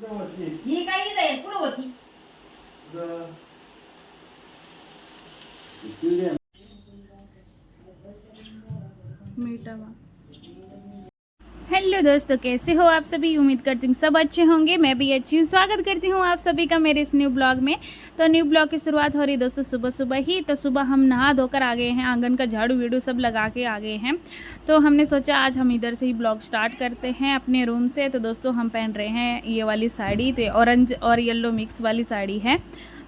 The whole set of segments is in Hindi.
ही काही नाही कुठं होती हेलो दोस्तों, कैसे हो आप सभी। उम्मीद करती हूँ सब अच्छे होंगे। मैं भी अच्छी हूँ। स्वागत करती हूँ आप सभी का मेरे इस न्यू ब्लॉग में। तो न्यू ब्लॉग की शुरुआत हो रही है दोस्तों सुबह सुबह ही। तो सुबह हम नहा धोकर आ गए हैं, आंगन का झाड़ू वीड़ू सब लगा के आ गए हैं। तो हमने सोचा आज हम इधर से ही ब्लॉग स्टार्ट करते हैं अपने रूम से। तो दोस्तों हम पहन रहे हैं ये वाली साड़ी, तो ऑरेंज और येलो मिक्स वाली साड़ी है।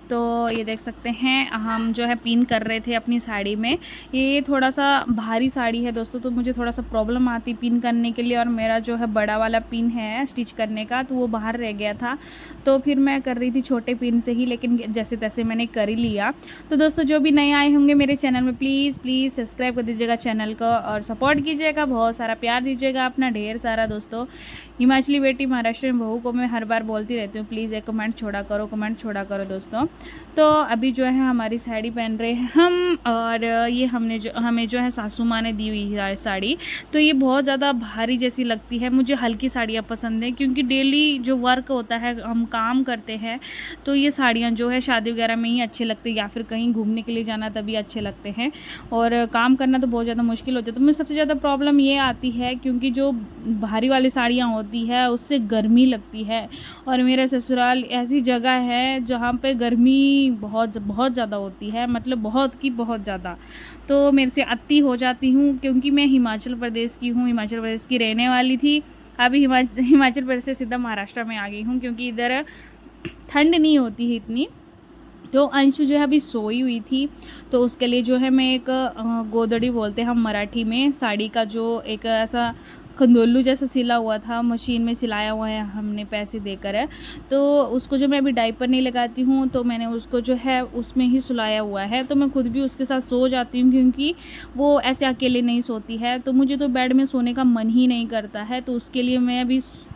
तो ये देख सकते हैं हम जो है पिन कर रहे थे अपनी साड़ी में। ये थोड़ा सा भारी साड़ी है दोस्तों, तो मुझे थोड़ा सा प्रॉब्लम आती पिन करने के लिए। और मेरा जो है बड़ा वाला पिन है स्टिच करने का, तो वो बाहर रह गया था। तो फिर मैं कर रही थी छोटे पिन से ही, लेकिन जैसे तैसे मैंने कर ही लिया। तो दोस्तों जो भी नए आए होंगे मेरे चैनल में, प्लीज़ प्लीज़ सब्सक्राइब कर दीजिएगा चैनल को और सपोर्ट कीजिएगा, बहुत सारा प्यार दीजिएगा अपना ढेर सारा। दोस्तों हिमाचली बेटी महाराष्ट्र में बहू को मैं हर बार बोलती रहती हूँ, प्लीज़ एक कमेंट छोड़ा करो, कमेंट छोड़ा करो दोस्तों। तो अभी जो है हमारी साड़ी पहन रहे हैं हम, और ये हमें जो है सासू माँ ने दी हुई है साड़ी। तो ये बहुत ज़्यादा भारी जैसी लगती है। मुझे हल्की साड़ियाँ पसंद हैं, क्योंकि डेली जो वर्क होता है, हम काम करते हैं, तो ये साड़ियाँ जो है शादी वगैरह में ही अच्छे लगते हैं, या फिर कहीं घूमने के लिए जाना तभी अच्छे लगते हैं। और काम करना तो बहुत ज़्यादा मुश्किल होता है। तो मुझे सबसे ज़्यादा प्रॉब्लम ये आती है, क्योंकि जो भारी वाली साड़ियाँ होती है उससे गर्मी लगती है। और मेरा ससुराल ऐसी जगह है जहाँ पे गर्मी बहुत बहुत ज़्यादा होती है, मतलब बहुत ज़्यादा। तो मेरे से अति हो जाती हूँ, क्योंकि मैं हिमाचल प्रदेश की हूँ, हिमाचल प्रदेश की रहने वाली थी। अभी हिमाचल प्रदेश से सीधा महाराष्ट्र में आ गई हूँ, क्योंकि इधर ठंड नहीं होती है इतनी। तो अंशु जो है अभी सोई हुई थी, तो उसके लिए जो है मैं एक गोदड़ी बोलते हैं हम मराठी में, साड़ी का जो एक ऐसा खंदोलू जैसा सिला हुआ था, मशीन में सिलाया हुआ है हमने पैसे देकर है। तो उसको जो मैं अभी डाइपर नहीं लगाती हूँ, तो मैंने उसको जो है उसमें ही सुलाया हुआ है। तो मैं खुद भी उसके साथ सो जाती हूँ, क्योंकि वो ऐसे अकेले नहीं सोती है। तो मुझे तो बेड में सोने का मन ही नहीं करता है, तो उसके लिए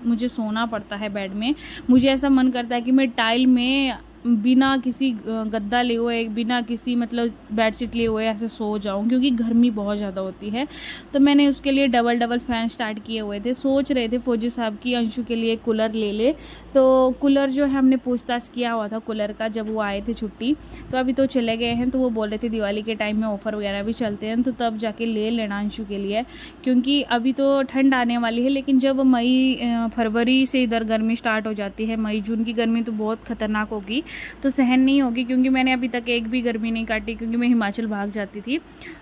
मुझे सोना पड़ता है बेड में। मुझे ऐसा मन करता है कि मैं टाइल में बिना किसी गद्दा लिए हुए, बिना किसी मतलब बेडशीट लिए हुए ऐसे सो जाऊं, क्योंकि गर्मी बहुत ज़्यादा होती है। तो मैंने उसके लिए डबल फ़ैन स्टार्ट किए हुए थे। सोच रहे थे फौजी साहब की अंशु के लिए कूलर ले ले। तो कूलर जो है हमने पूछताछ किया हुआ था कूलर का, जब वो आए थे छुट्टी। तो अभी तो चले गए हैं। तो वो बोल रहे थे दिवाली के टाइम में ऑफ़र वगैरह भी चलते हैं, तो तब जाके ले लेना अंशु के लिए, क्योंकि अभी तो ठंड आने वाली है। लेकिन जब फरवरी से इधर गर्मी स्टार्ट हो जाती है, मई जून की गर्मी तो बहुत ख़तरनाक होगी, तो सहन नहीं होगी। क्योंकि मैंने अभी तक एक भी गर्मी नहीं काटी, क्योंकि मैं हिमाचल भाग जाती थी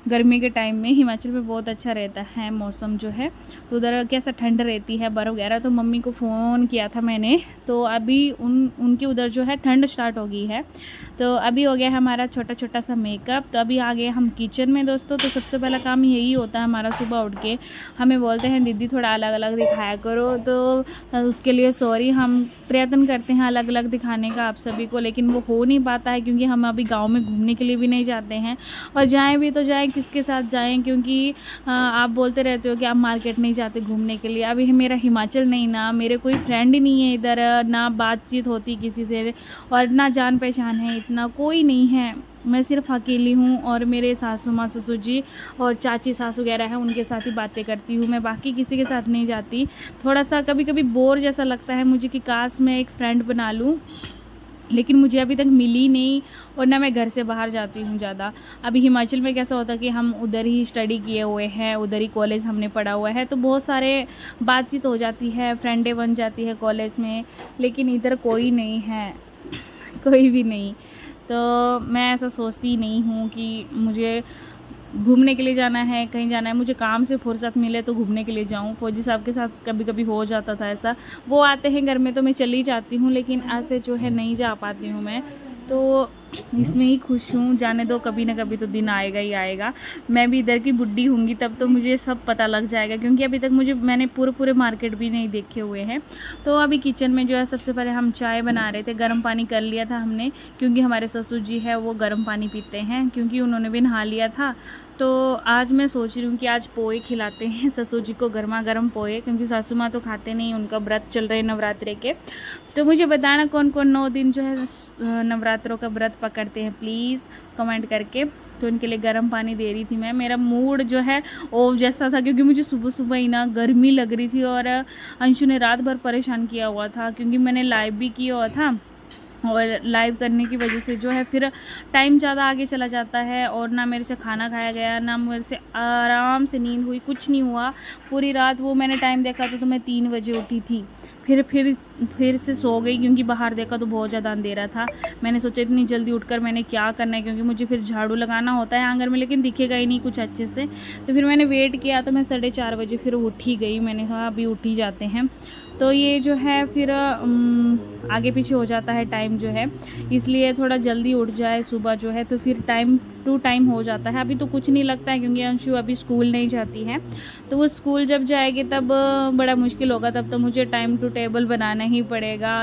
गर्मी के टाइम में। हिमाचल में बहुत अच्छा रहता है मौसम जो है, तो उधर कैसा ठंड रहती है, बर्फ़ वगैरह। तो मम्मी को फ़ोन किया था मैंने, तो अभी उनके उधर जो है ठंड स्टार्ट हो गई है। तो अभी हो गया हमारा छोटा छोटा सा मेकअप। तो अभी आ गए हम किचन में दोस्तों। तो सबसे पहला काम यही होता है हमारा, सुबह उठ के हमें बोलते हैं दीदी थोड़ा अलग अलग दिखाया करो। तो उसके लिए सॉरी, हम प्रयत्न करते हैं अलग अलग दिखाने का आप सभी को, लेकिन वो हो नहीं पाता है, क्योंकि हम अभी गांव में घूमने के लिए भी नहीं जाते हैं। और जाएं भी तो जाएं किसके साथ जाएं, क्योंकि आप बोलते रहते हो कि आप मार्केट नहीं जाते घूमने के लिए। अभी मेरा हिमाचल नहीं ना, मेरे कोई फ्रेंड नहीं है इधर, ना बातचीत होती किसी से, और ना जान पहचान है, इतना कोई नहीं है। मैं सिर्फ अकेली हूँ, और मेरे सासू माँ ससुर जी और चाची सास वगैरह हैं, उनके साथ ही बातें करती हूँ मैं, बाकी किसी के साथ नहीं जाती। थोड़ा सा कभी कभी बोर जैसा लगता है मुझे कि काश मैं एक फ्रेंड बना लूँ, लेकिन मुझे अभी तक मिली नहीं। और ना मैं घर से बाहर जाती हूँ ज़्यादा। अभी हिमाचल में कैसा होता है कि हम उधर ही स्टडी किए हुए हैं, उधर ही कॉलेज हमने पढ़ा हुआ है, तो बहुत सारे बातचीत हो जाती है, फ्रेंडें बन जाती है कॉलेज में। लेकिन इधर कोई नहीं है, कोई भी नहीं। तो मैं ऐसा सोचती नहीं हूँ कि मुझे घूमने के लिए जाना है, कहीं जाना है, मुझे काम से फुर्सत मिले तो घूमने के लिए जाऊँ। फौजी साहब के साथ कभी कभी हो जाता था ऐसा, वो आते हैं घर में तो मैं चली जाती हूँ, लेकिन ऐसे जो है नहीं जा पाती हूँ मैं। तो इसमें ही खुश हूँ, जाने दो, कभी ना कभी तो दिन आएगा ही आएगा। मैं भी इधर की बुड्ढी होंगी तब तो मुझे सब पता लग जाएगा, क्योंकि अभी तक मैंने पूरे मार्केट भी नहीं देखे हुए हैं। तो अभी किचन में जो है सबसे पहले हम चाय बना रहे थे, गर्म पानी कर लिया था हमने, क्योंकि हमारे ससुर जी है वो गर्म पानी पीते हैं, क्योंकि उन्होंने भी नहा लिया था। तो आज मैं सोच रही हूँ कि आज पोए खिलाते हैं ससुर जी को, गर्मा गर्म पोए, क्योंकि सासू माँ तो खाते नहीं, उनका व्रत चल रहे हैं नवरात्रे के। तो मुझे बताना कौन कौन 9 दिन जो है नवरात्रों का व्रत पकड़ते हैं, प्लीज़ कमेंट करके। तो इनके लिए गर्म पानी दे रही थी मैं। मेरा मूड जो है ऑफ जैसा था, क्योंकि मुझे सुबह सुबह ही ना गर्मी लग रही थी और अंशु ने रात भर परेशान किया हुआ था, क्योंकि मैंने लाइव भी किया हुआ था और लाइव करने की वजह से जो है फिर टाइम ज़्यादा आगे चला जाता है और ना मेरे से खाना खाया गया, ना मेरे से आराम से नींद हुई, कुछ नहीं हुआ पूरी रात। वो मैंने टाइम देखा तो मैं 3 बजे उठी थी, फिर से सो गई, क्योंकि बाहर देखा तो बहुत ज़्यादा अंधेरा था। मैंने सोचा इतनी जल्दी उठकर मैंने क्या करना है, क्योंकि मुझे फिर झाड़ू लगाना होता है आंगन में, लेकिन दिखेगा ही नहीं कुछ अच्छे से। तो फिर मैंने वेट किया तो मैं 4:30 बजे फिर उठ ही गई। मैंने कहा अभी उठ ही जाते हैं। तो ये जो है फिर आगे पीछे हो जाता है टाइम जो है, इसलिए थोड़ा जल्दी उठ जाए सुबह जो है तो फिर टाइम टू टाइम हो जाता है। अभी तो कुछ नहीं लगता है, क्योंकि अंशु अभी स्कूल नहीं जाती है, तो वो स्कूल जब जाएगी तब बड़ा मुश्किल होगा। तब तो मुझे टाइम टू टेबल बनाना ही पड़ेगा,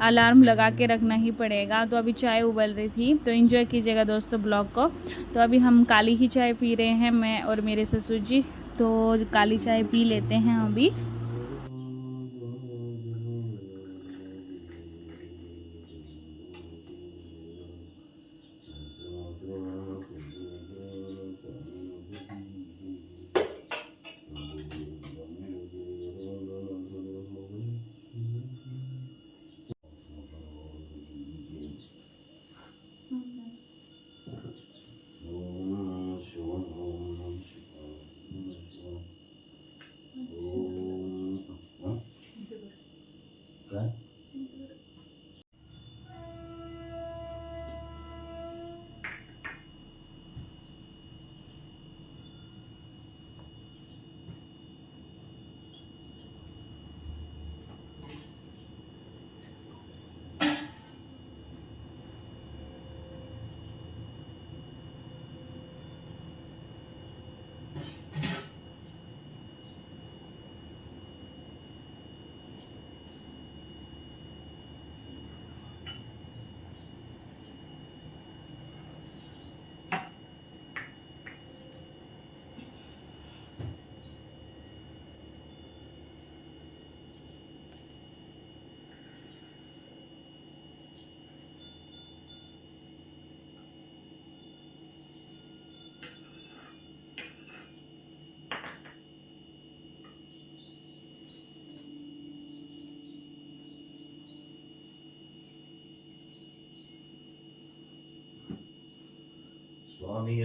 अलार्म लगा के रखना ही पड़ेगा। तो अभी चाय उबल रही थी, तो एंजॉय कीजिएगा दोस्तों ब्लॉग को। तो अभी हम काली ही चाय पी रहे हैं, मैं और मेरे ससुर जी। तो काली चाय पी लेते हैं अभी। स्वामी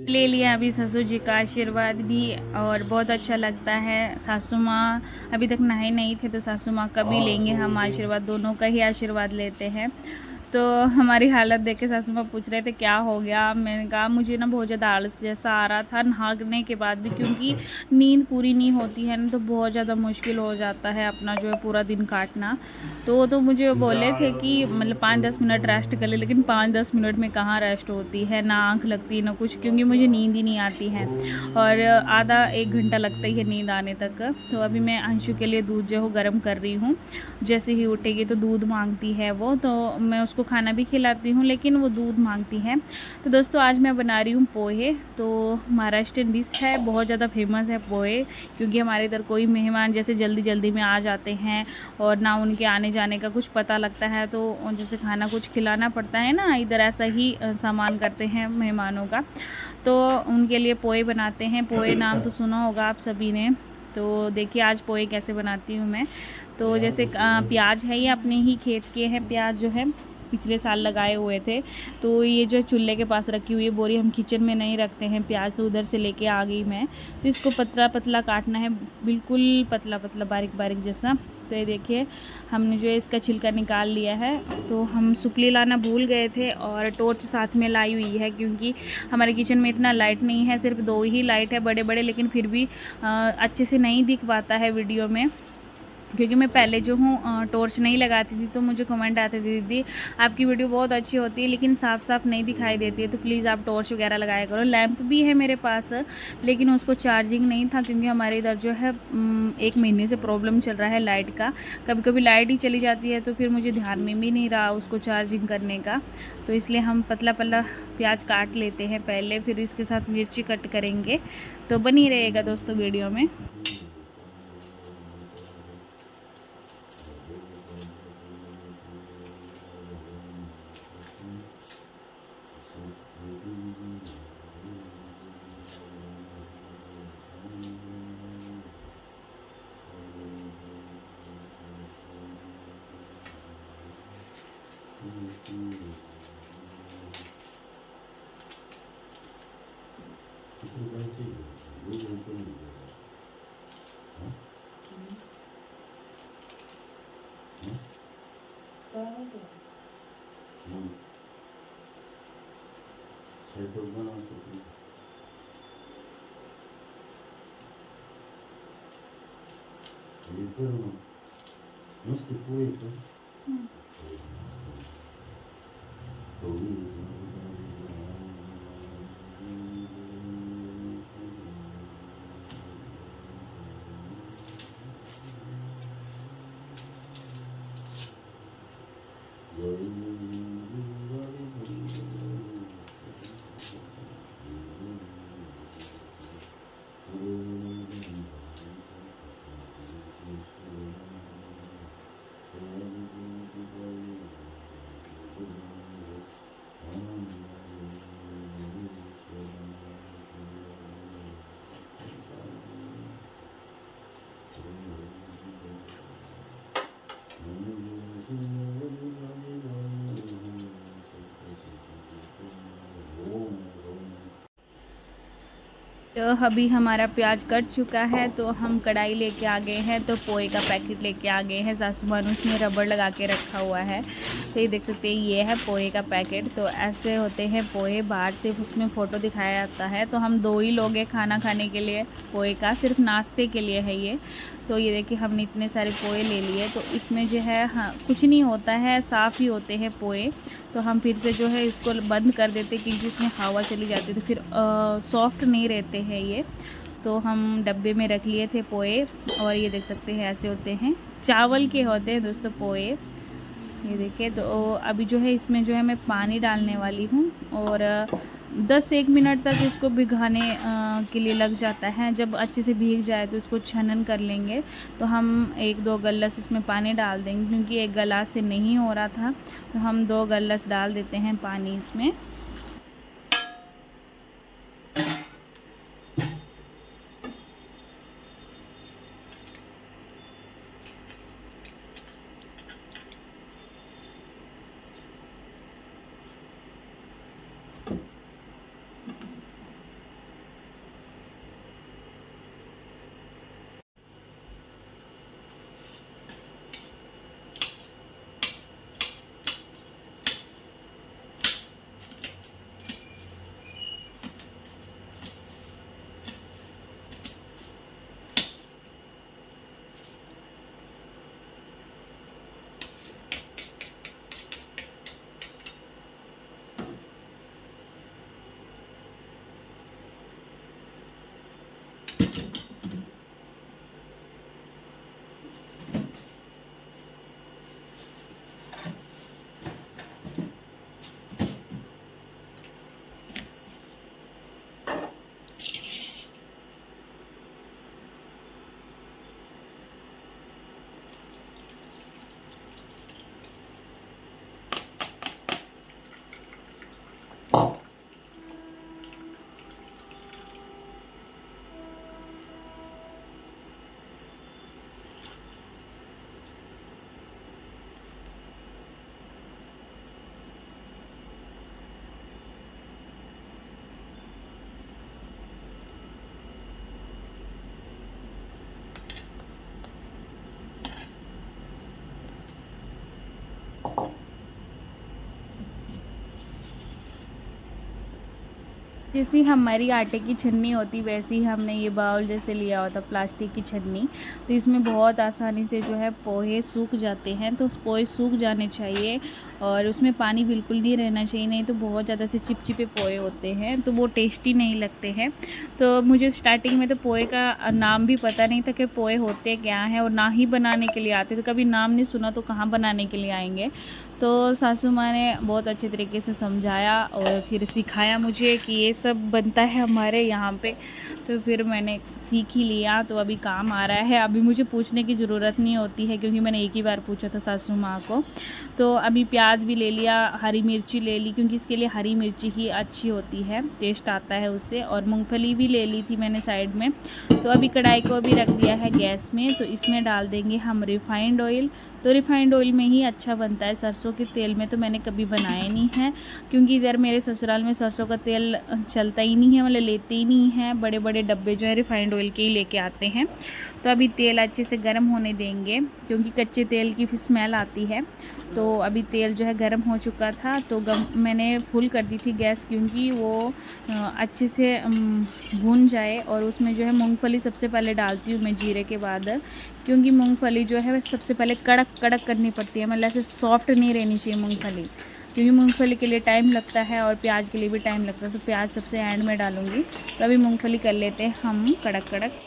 ले लिया अभी ससुर जी का आशीर्वाद भी, और बहुत अच्छा लगता है। सासू माँ अभी तक नहाए नहीं थे, तो सासू माँ का भी लेंगे हम आशीर्वाद, दोनों का ही आशीर्वाद लेते हैं। तो हमारी हालत देख के सासू माँ पूछ रहे थे क्या हो गया। मैंने कहा मुझे ना बहुत ज़्यादा आलस जैसा आ रहा था नहाने के बाद भी, क्योंकि नींद पूरी नहीं होती है ना, तो बहुत ज़्यादा मुश्किल हो जाता है अपना जो है पूरा दिन काटना। तो मुझे बोले थे कि मतलब 5-10 मिनट रेस्ट कर ले, लेकिन 5-10 मिनट में कहाँ रेस्ट होती है, ना आँख लगती है ना कुछ, क्योंकि मुझे नींद ही नहीं आती है और आधा 1 घंटा लगता ही है नींद आने तक। तो अभी मैं अंशु के लिए दूध जो है गर्म कर रही हूँ। जैसे ही उठेगी तो दूध मांगती है वो, तो मैं उसको खाना भी खिलाती हूँ, लेकिन वो दूध मांगती है। तो दोस्तों आज मैं बना रही हूँ पोहे। तो महाराष्ट्रियन डिश है, बहुत ज़्यादा फेमस है पोहे, क्योंकि हमारे इधर कोई मेहमान जैसे जल्दी जल्दी में आ जाते हैं और ना उनके आने जाने का कुछ पता लगता है, तो जैसे खाना कुछ खिलाना पड़ता है ना, इधर ऐसा ही सामान करते हैं मेहमानों का। तो उनके लिए पोहे बनाते हैं। पोहे नाम तो सुना होगा आप सभी ने। तो देखिए आज पोहे कैसे बनाती हूँ मैं। तो जैसे प्याज है, ये अपने ही खेत के हैं प्याज, जो है पिछले साल लगाए हुए थे। तो ये जो चूल्हे के पास रखी हुई है बोरी, हम किचन में नहीं रखते हैं प्याज, तो उधर से लेके आ गई मैं। तो इसको पतला पतला काटना है, बिल्कुल पतला पतला बारीक बारीक जैसा। तो ये देखिए हमने जो है इसका छिलका निकाल लिया है। तो हम सुपली लाना भूल गए थे और टॉर्च साथ में लाई हुई है, क्योंकि हमारे किचन में इतना लाइट नहीं है, सिर्फ 2 ही लाइट है बड़े बड़े, लेकिन फिर भी अच्छे से नहीं दिख पाता है वीडियो में। क्योंकि मैं पहले जो हूँ टॉर्च नहीं लगाती थी, तो मुझे कमेंट आते थे, दीदी आपकी वीडियो बहुत अच्छी होती है लेकिन साफ़ साफ़ नहीं दिखाई देती है, तो प्लीज़ आप टॉर्च वगैरह लगाया करो। लैंप भी है मेरे पास, लेकिन उसको चार्जिंग नहीं था, क्योंकि हमारे इधर जो है 1 महीने से प्रॉब्लम चल रहा है लाइट का। कभी कभी लाइट ही चली जाती है, तो फिर मुझे ध्यान में भी नहीं रहा उसको चार्जिंग करने का। तो इसलिए हम पतला पतला प्याज काट लेते हैं पहले, फिर इसके साथ मिर्ची कट करेंगे। तो बनी रहेगा दोस्तों वीडियो में। तो अभी हमारा प्याज कट चुका है, तो हम कढ़ाई लेके आ गए हैं, तो पोए का पैकेट लेके आ गए हैं। सासू माँ ने उसमें रबड़ लगा के रखा हुआ है, तो ये देख सकते हैं, ये है पोए का पैकेट। तो ऐसे होते हैं पोए, बाहर से उसमें फ़ोटो दिखाया जाता है। तो हम 2 ही लोग हैं खाना खाने के लिए, पोए का सिर्फ नाश्ते के लिए है ये। तो ये देखिए हमने इतने सारे पोए ले लिए। तो इसमें जो है हाँ कुछ नहीं होता है, साफ़ ही होते हैं पोए। तो हम फिर से जो है इसको बंद कर देते, क्योंकि इसमें हवा चली जाती है, तो फिर सॉफ्ट नहीं रहते हैं ये। तो हम डब्बे में रख लिए थे पोए, और ये देख सकते हैं ऐसे होते हैं, चावल के होते हैं दोस्तों पोए। ये देखिए, तो अभी जो है इसमें जो है मैं पानी डालने वाली हूँ, और 10-1 मिनट तक इसको भिगाने के लिए लग जाता है। जब अच्छे से भीग जाए तो इसको छनन कर लेंगे। तो हम 1-2 गल्लस इसमें पानी डाल देंगे, क्योंकि 1 गिलास से नहीं हो रहा था, तो हम 2 गल्लस डाल देते हैं पानी इसमें। जैसी हमारी आटे की छन्नी होती वैसे ही हमने ये बाउल जैसे लिया होता प्लास्टिक की छन्नी, तो इसमें बहुत आसानी से जो है पोहे सूख जाते हैं। तो पोहे सूख जाने चाहिए और उसमें पानी बिल्कुल नहीं रहना चाहिए, नहीं तो बहुत ज़्यादा से चिपचिपे पोहे होते हैं तो वो टेस्टी नहीं लगते हैं। तो मुझे स्टार्टिंग में तो पोहे का नाम भी पता नहीं था कि पोहे होते क्या हैं, और ना ही बनाने के लिए आते, तो कभी नाम नहीं सुना तो कहाँ बनाने के लिए आएंगे। तो सासू माँ ने बहुत अच्छे तरीके से समझाया और फिर सिखाया मुझे कि ये सब बनता है हमारे यहाँ पे। तो फिर मैंने सीख ही लिया, तो अभी काम आ रहा है। अभी मुझे पूछने की ज़रूरत नहीं होती है क्योंकि मैंने एक ही बार पूछा था सासू माँ को। तो अभी प्याज भी ले लिया, हरी मिर्ची ले ली क्योंकि इसके लिए हरी मिर्ची ही अच्छी होती है, टेस्ट आता है उससे, और मूंगफली भी ले ली थी मैंने साइड में। तो अभी कढ़ाई को भी रख दिया है गैस में, तो इसमें डाल देंगे हम रिफ़ाइंड ऑयल। तो रिफ़ाइंड ऑयल में ही अच्छा बनता है, सरसों के तेल में तो मैंने कभी बनाया नहीं है क्योंकि इधर मेरे ससुराल में सरसों का तेल चलता ही नहीं है, मतलब लेते ही नहीं हैं। बड़े बड़े डब्बे जो है रिफ़ाइंड ऑयल के ही लेके आते हैं। तो अभी तेल अच्छे से गर्म होने देंगे क्योंकि कच्चे तेल की फिर स्मेल आती है। तो अभी तेल जो है गर्म हो चुका था, तो मैंने फुल कर दी थी गैस क्योंकि वो अच्छे से भून जाए। और उसमें जो है मूंगफली सबसे पहले डालती हूँ मैं जीरे के बाद, क्योंकि मूंगफली जो है सबसे पहले कड़क कड़क करनी पड़ती है, मतलब ऐसे सॉफ्ट नहीं रहनी चाहिए मूंगफली, क्योंकि मूंगफली के लिए टाइम लगता है और प्याज के लिए भी टाइम लगता है। तो प्याज सबसे एंड में डालूँगी। तो अभी मूंगफली कर लेते हैं हम कड़क कड़क।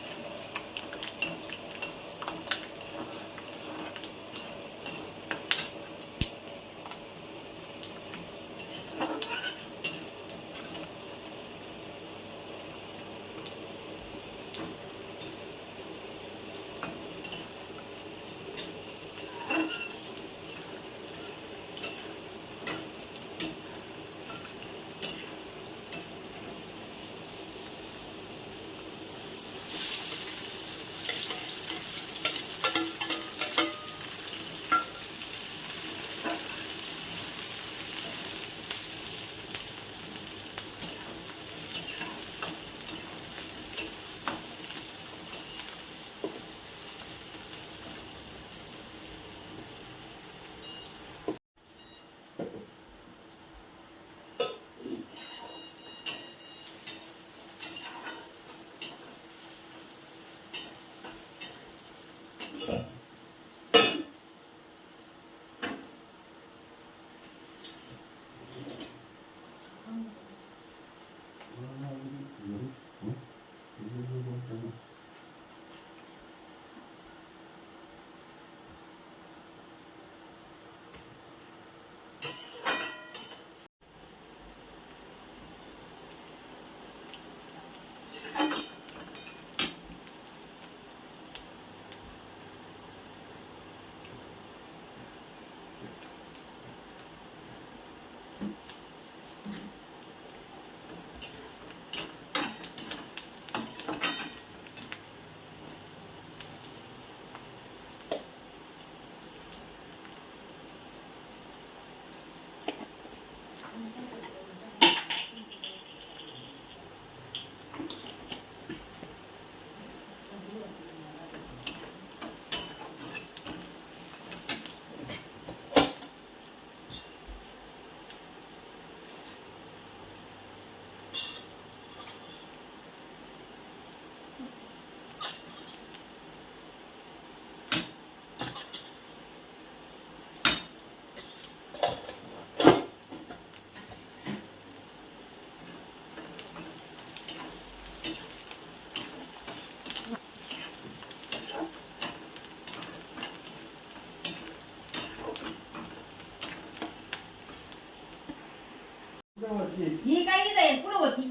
ही काय इथं आहे कुठं होती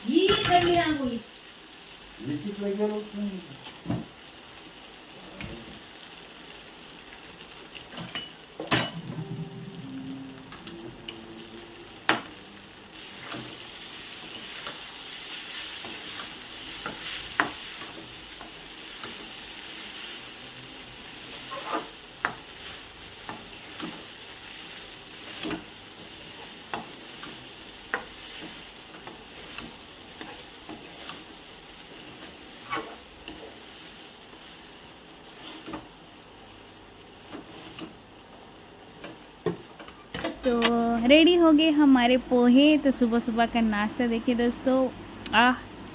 ही ठरली रांगोळी तो रेडी हो गए हमारे पोहे। तो सुबह सुबह का नाश्ता देखिए दोस्तों,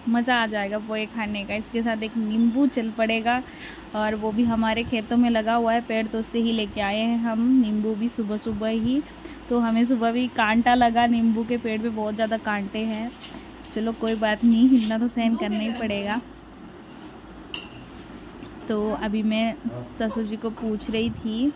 मज़ा आ जाएगा पोहे खाने का। इसके साथ एक नींबू चल पड़ेगा, और वो भी हमारे खेतों में लगा हुआ है पेड़, तो उससे ही लेके आए हैं हम नींबू भी सुबह सुबह ही। तो हमें सुबह भी कांटा लगा, नींबू के पेड़ पे बहुत ज़्यादा कांटे हैं। चलो कोई बात नहीं, इतना तो सहन करना ही पड़ेगा। तो अभी मैं ससुर जी को पूछ रही थी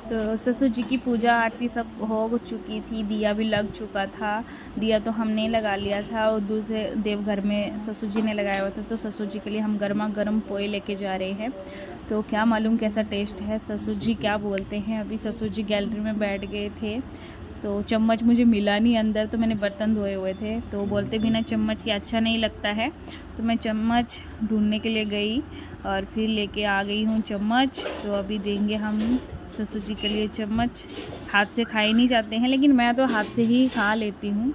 तो ससुर जी की पूजा आरती सब हो चुकी थी, दिया भी लग चुका था। दिया तो हमने लगा लिया था और दूसरे देवघर में ससुर जी ने लगाया हुआ था। तो ससुर जी के लिए हम गर्मा गर्म पोहे लेके जा रहे हैं। तो क्या मालूम कैसा टेस्ट है, ससुर जी क्या बोलते हैं। अभी ससुर जी गैलरी में बैठ गए थे, तो चम्मच मुझे मिला नहीं अंदर, तो मैंने बर्तन धोए हुए थे। तो बोलते बिना चम्मच के अच्छा नहीं लगता है, तो मैं चम्मच ढूंढने के लिए गई और फिर लेके आ गई हूँ चम्मच। तो अभी देंगे हम ससुर जी के लिए चम्मच। हाथ से खाए नहीं जाते हैं, लेकिन मैं तो हाथ से ही खा लेती हूँ।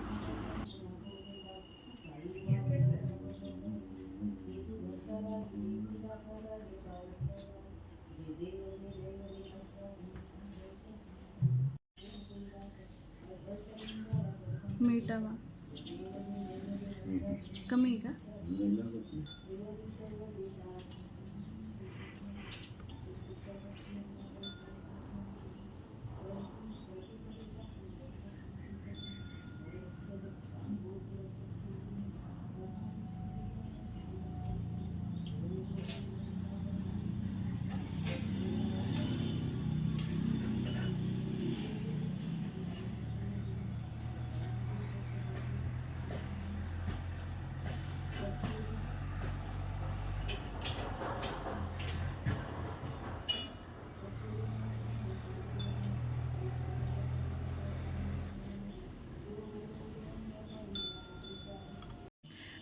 मीठा कमी का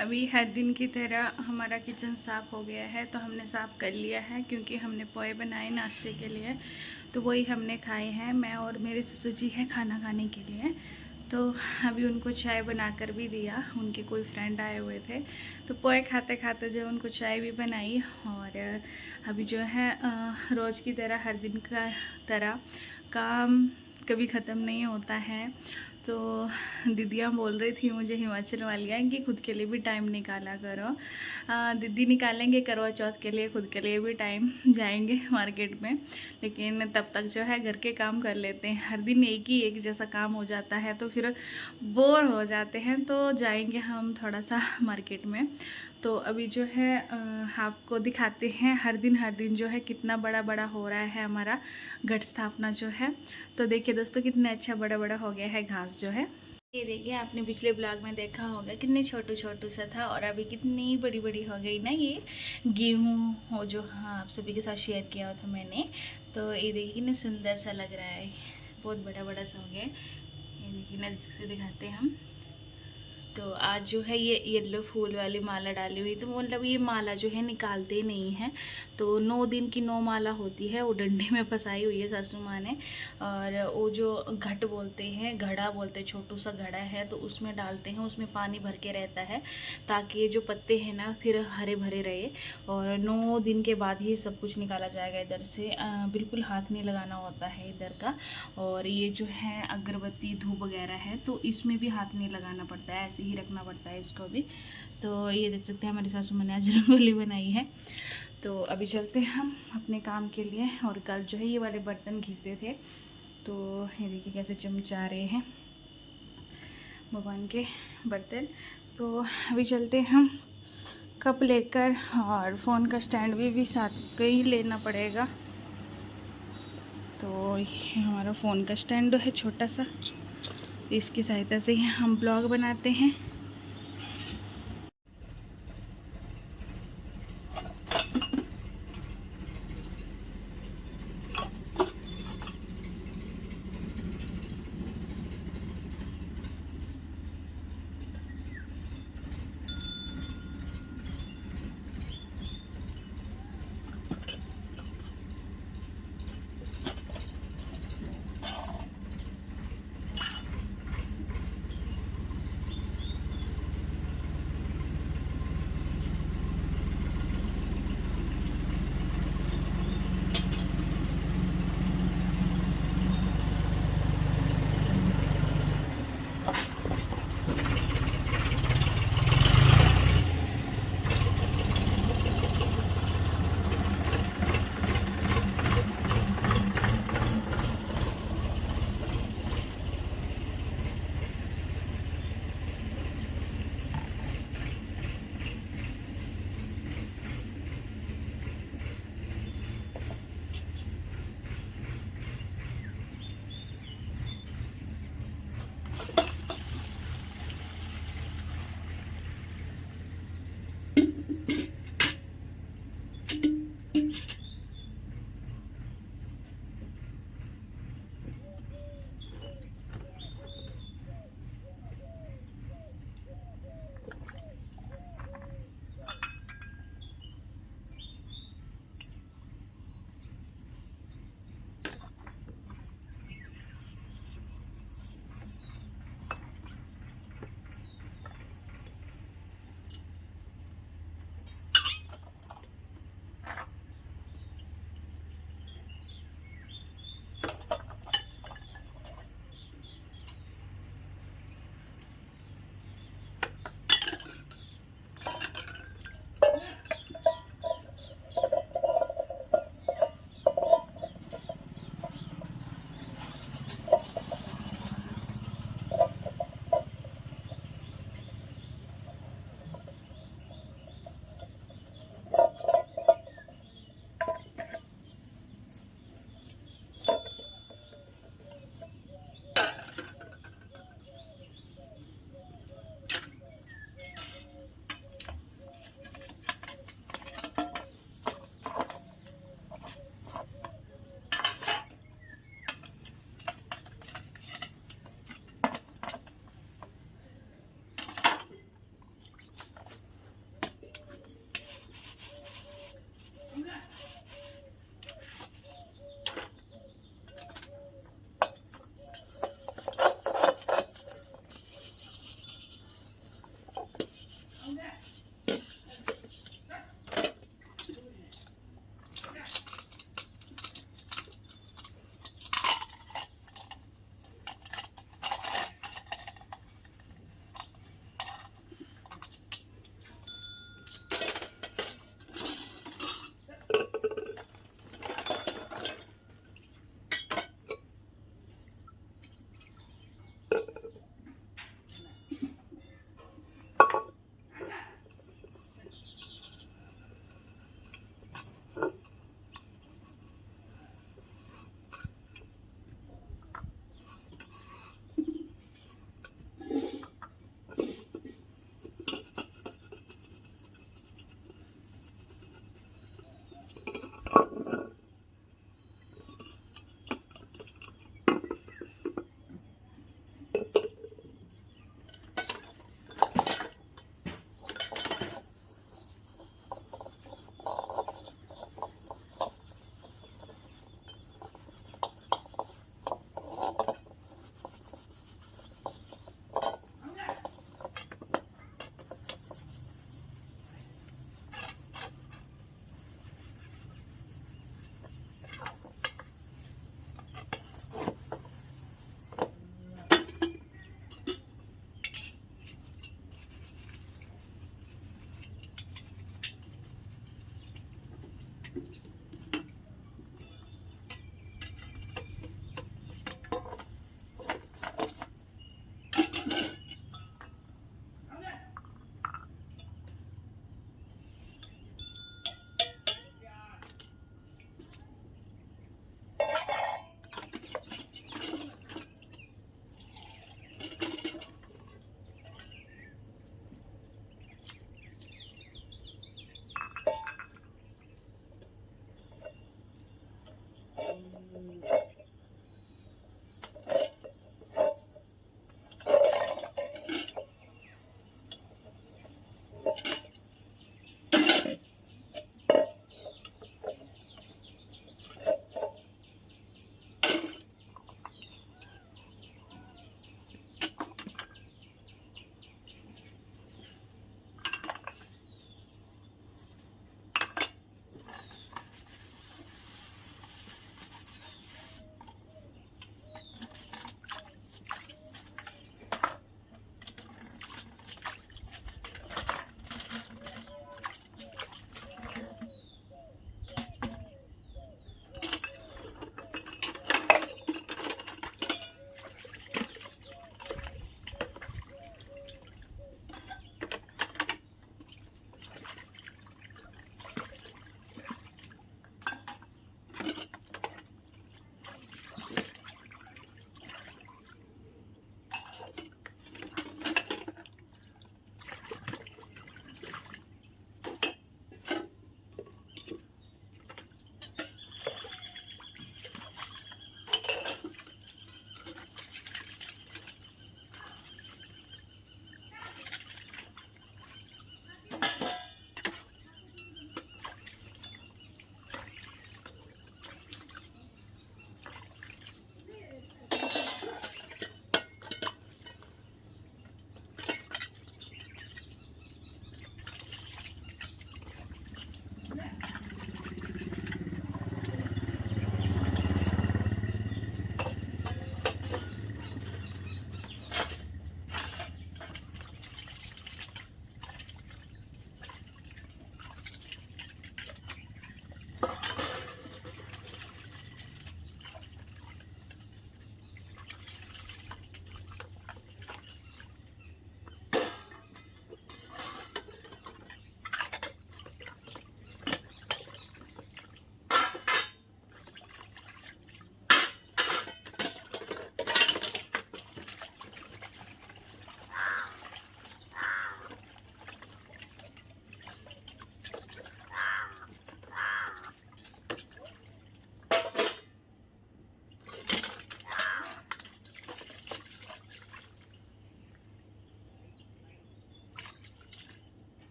अभी हर दिन की तरह हमारा किचन साफ़ हो गया है। तो हमने साफ़ कर लिया है, क्योंकि हमने पोहे बनाए नाश्ते के लिए, तो वही हमने खाए हैं। मैं और मेरे ससुर जी हैं खाना खाने के लिए। तो अभी उनको चाय बनाकर भी दिया, उनके कोई फ्रेंड आए हुए थे, तो पोहे खाते खाते जो उनको चाय भी बनाई। और अभी जो है रोज़ की तरह हर दिन का तरह काम कभी ख़त्म नहीं होता है। तो दीदियाँ बोल रही थी मुझे, हिमाचल वालियाँ, कि खुद के लिए भी टाइम निकाला करो। दीदी निकालेंगे करवा चौथ के लिए, खुद के लिए भी टाइम जाएंगे मार्केट में, लेकिन तब तक जो है घर के काम कर लेते हैं। हर दिन एक जैसा काम हो जाता है, तो फिर बोर हो जाते हैं। तो जाएंगे हम थोड़ा सा मार्केट में। तो अभी जो है आपको दिखाते हैं हर दिन जो है कितना बड़ा बड़ा हो रहा है हमारा घट स्थापना जो है। तो देखिए दोस्तों, कितना अच्छा बड़ा बड़ा हो गया है घास जो है। ये देखिए, आपने पिछले ब्लॉग में देखा होगा कितने छोटू छोटू सा था, और अभी कितनी बड़ी बड़ी हो गई ना ये गेहूँ हो, जो हाँ आप सभी के साथ शेयर किया था मैंने। तो ये देखिए कितना सुंदर सा लग रहा है, बहुत बड़ा बड़ा सा हो गया। ये देखिए नज़दीक से दिखाते हैं हम। तो आज जो है ये येलो फूल वाली माला डाली हुई, तो मतलब ये माला जो है निकालते नहीं हैं। तो 9 दिन की 9 माला होती है, वो डंडे में फंसाई हुई है सासू माँ ने। और वो जो घट बोलते हैं, घड़ा बोलते हैं, छोटू सा घड़ा है, तो उसमें डालते हैं, उसमें पानी भर के रहता है, ताकि ये जो पत्ते हैं ना फिर हरे भरे रहे। और 9 दिन के बाद ही सब कुछ निकाला जाएगा इधर से। बिल्कुल हाथ नहीं लगाना होता है इधर का। और ये जो है अगरबत्ती धूप वगैरह है, तो इसमें भी हाथ नहीं लगाना पड़ता है, ऐसे ही रखना पड़ता है इसको भी। तो ये देख सकते हैं हमारी सासू माँ ने आज रंगोली बनाई है। तो अभी चलते हैं हम अपने काम के लिए। और कल जो है ये वाले बर्तन घिसे थे, तो ये देखिए कैसे चमचा रहे हैं भगवान के बर्तन। तो अभी चलते हैं हम कप लेकर, और फ़ोन का स्टैंड भी साथ में ही लेना पड़ेगा। तो ये हमारा फ़ोन का स्टैंड है छोटा सा, इसकी सहायता से ही हम ब्लॉग बनाते हैं।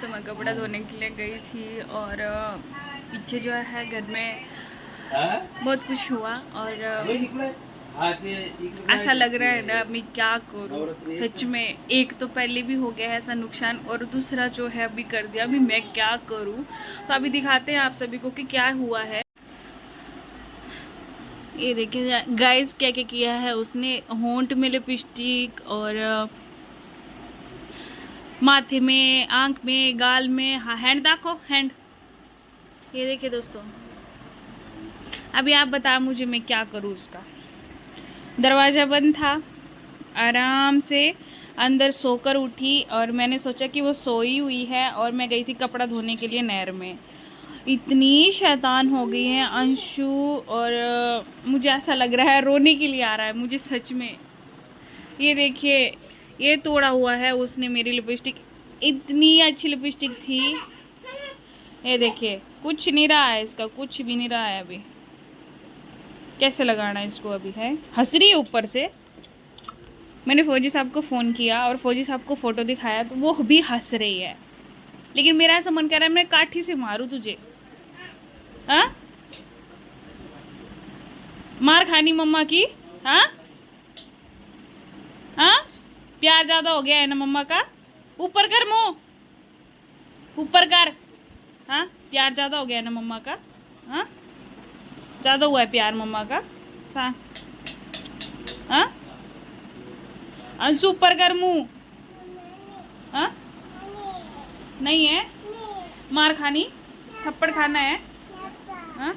दोस्तों मैं कपड़ा धोने के लिए गई थी और पीछे जो है घर में बहुत कुछ हुआ और ऐसा लग रहा है ना मैं क्या करूँ सच में। एक तो पहले भी हो गया है ऐसा नुकसान और दूसरा जो है अभी कर दिया, अभी मैं क्या करूँ। तो अभी दिखाते हैं आप सभी को कि क्या हुआ है। ये देखिए गाइस क्या क्या किया है उसने। होंठ में लिपस्टिक और माथे में, आंख में, गाल में। हाँ हैंड देखो, हैंड। ये देखिए दोस्तों, अभी आप बता मुझे मैं क्या करूँ उसका। दरवाज़ा बंद था, आराम से अंदर सोकर उठी और मैंने सोचा कि वो सोई हुई है और मैं गई थी कपड़ा धोने के लिए नहर में। इतनी शैतान हो गई है अंशु और मुझे ऐसा लग रहा है रोने के लिए आ रहा है मुझे सच में। ये देखिए ये तोड़ा हुआ है उसने मेरी लिपस्टिक, इतनी अच्छी लिपस्टिक थी। ये देखिए कुछ नहीं रहा है इसका, कुछ भी नहीं रहा है अभी। कैसे लगाना है इसको अभी है। हंस रही है ऊपर से। मैंने फौजी साहब को फ़ोन किया और फौजी साहब को फ़ोटो दिखाया तो वो भी हंस रही है, लेकिन मेरा ऐसा मन कर रहा है मैं काठी से मारूं तुझे। हाँ मार खानी मम्मा की। हाँ हाँ प्यार ज़्यादा हो गया है ना मम्मा का। ऊपर कर मुँह, ऊपर कर। हाँ प्यार ज़्यादा हो गया है ना मम्मा का। हाँ ज़्यादा हुआ है प्यार मम्मा का। हाँ अंशु ऊपर कर मुँह। हाँ नहीं है, मार खानी, थप्पड़ खाना है। हाँ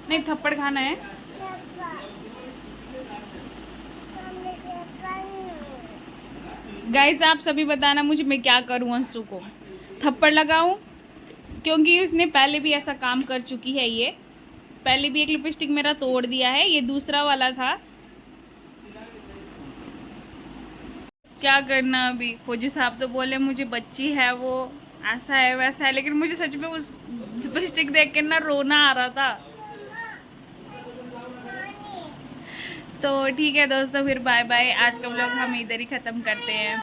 नहीं थप्पड़ खाना है। गाइस आप सभी बताना मुझे मैं क्या करूं। अंशु को थप्पड़ लगाऊं क्योंकि उसने पहले भी ऐसा काम कर चुकी है। ये पहले भी एक लिपस्टिक मेरा तोड़ दिया है, ये दूसरा वाला था। क्या करना अभी। फौजी साहब तो बोले मुझे बच्ची है वो, ऐसा है वैसा है, लेकिन मुझे सच में उस लिपस्टिक देख के ना रोना आ रहा था। तो ठीक है दोस्तों फिर बाय बाय। आज का व्लॉग हम इधर ही ख़त्म करते हैं।